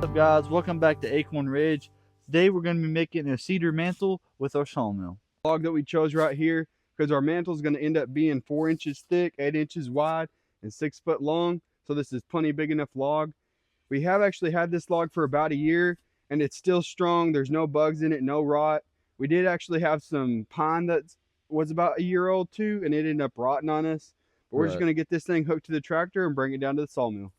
up, guys? Welcome back to Acorn Ridge. Today we're going to be making a cedar mantle with our sawmill. Log that we chose right here, because our mantle is going to end up being 4 inches thick, 8 inches wide, and 6 foot long. So this is plenty big enough log. We have actually had this log for about a year, and it's still strong. There's no bugs in it, no rot. We did actually have some pine that was about a year old too, and it ended up rotting on us. But we're just going to get this thing hooked to the tractor and bring it down to the sawmill.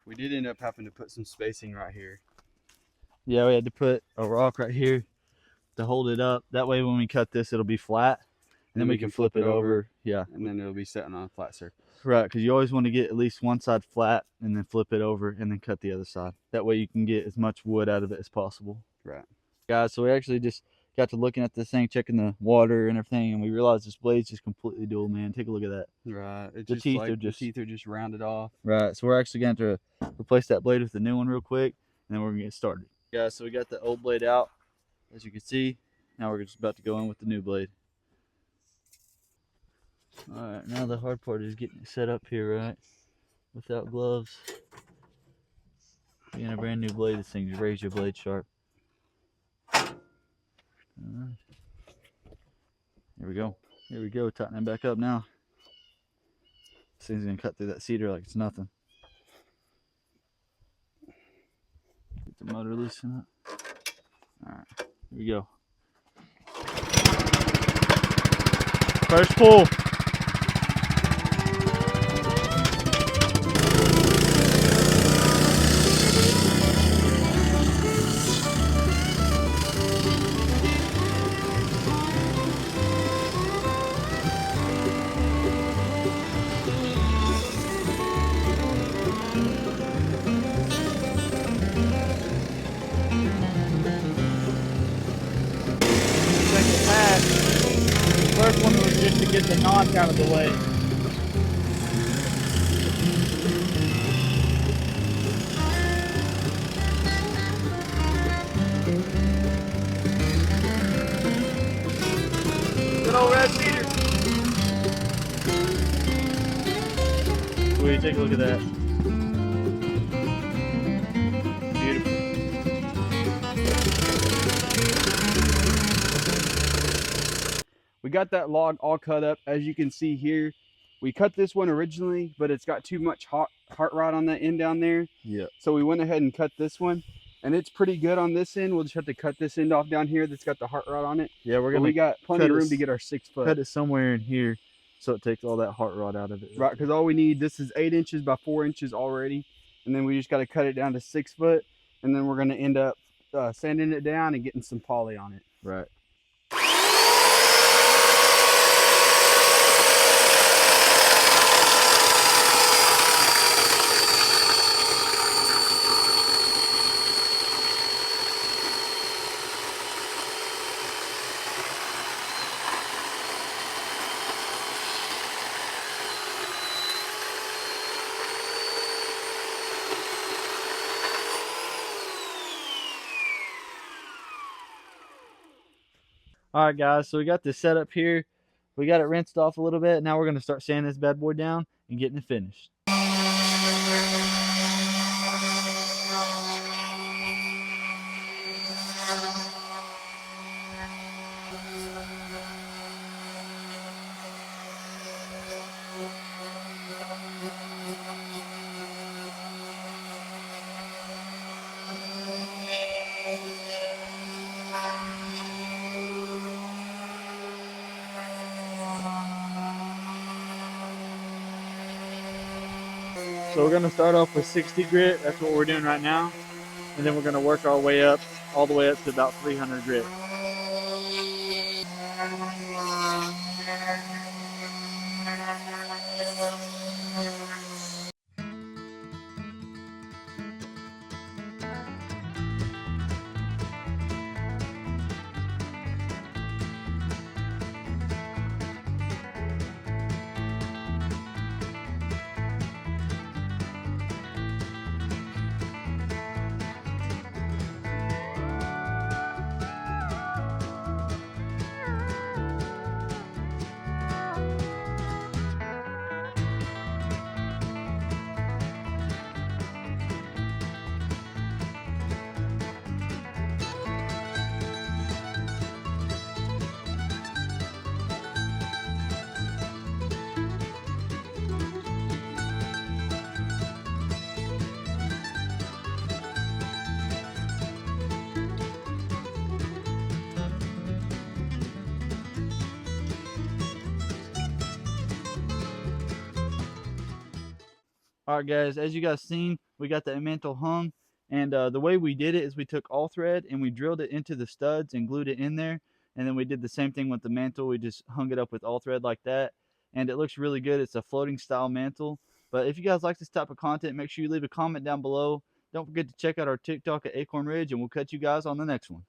We did end up having to put some spacing right here. Yeah, we had to put a rock right here to hold it up. That way when we cut this, it'll be flat. And then we can flip it over. Yeah. And then it'll be sitting on a flat surface. Right, because you always want to get at least one side flat and then flip it over and then cut the other side. That way you can get as much wood out of it as possible. Right. Guys, so we actually just got to looking at this thing, checking the water and everything, and we realized this blade's just completely dual, man. Take a look at that. Right. The teeth are just rounded off. Right. So we're actually going to replace that blade with a new one real quick, and then we're going to get started. Guys, so we got the old blade out, as you can see. Now we're just about to go in with the new blade. All right, now the hard part is getting it set up here, right? Without gloves. Being a brand new blade, this thing just raise your blade sharp. Alright. Here we go. Here we go, tightening back up now. This thing's gonna cut through that cedar like it's nothing. Get the motor loosened up. Alright, here we go. First pull. First one was just to get the knots out of the way. Good old red cedar. Sweet, take a look at that. Beautiful. We got that log all cut up, as you can see here. We cut this one originally, but it's got too much heart rot on that end down there. Yeah. So we went ahead and cut this one. and it's pretty good on this end. We'll just have to cut this end off down here that's got the heart rod on it. Yeah, we're But gonna we got plenty of room to get our 6 foot. cut it somewhere in here so it takes all that heart rod out of it. Right, because all we need, this is 8 inches by 4 inches already, and then we just got to cut it down to 6 foot, and then we're going to end up sanding it down and getting some poly on it. Right. All right, guys, so we got this set up here. We got it rinsed off a little bit. Now we're going to start sanding this bad boy down and getting it finished. So we're going to start off with 60 grit. That's what we're doing right now. And then we're going to work our way up, all the way up to about 300 grit. All right, guys, as you guys seen, we got the mantle hung, and the way we did it is we took all thread and we drilled it into the studs and glued it in there, and then we did the same thing with the mantle. We just hung it up with all thread like that, and it looks really good. It's a floating style mantle. But if you guys like this type of content, make sure you leave a comment down below. Don't forget to check out our TikTok at Acorn Ridge, and we'll catch you guys on the next one.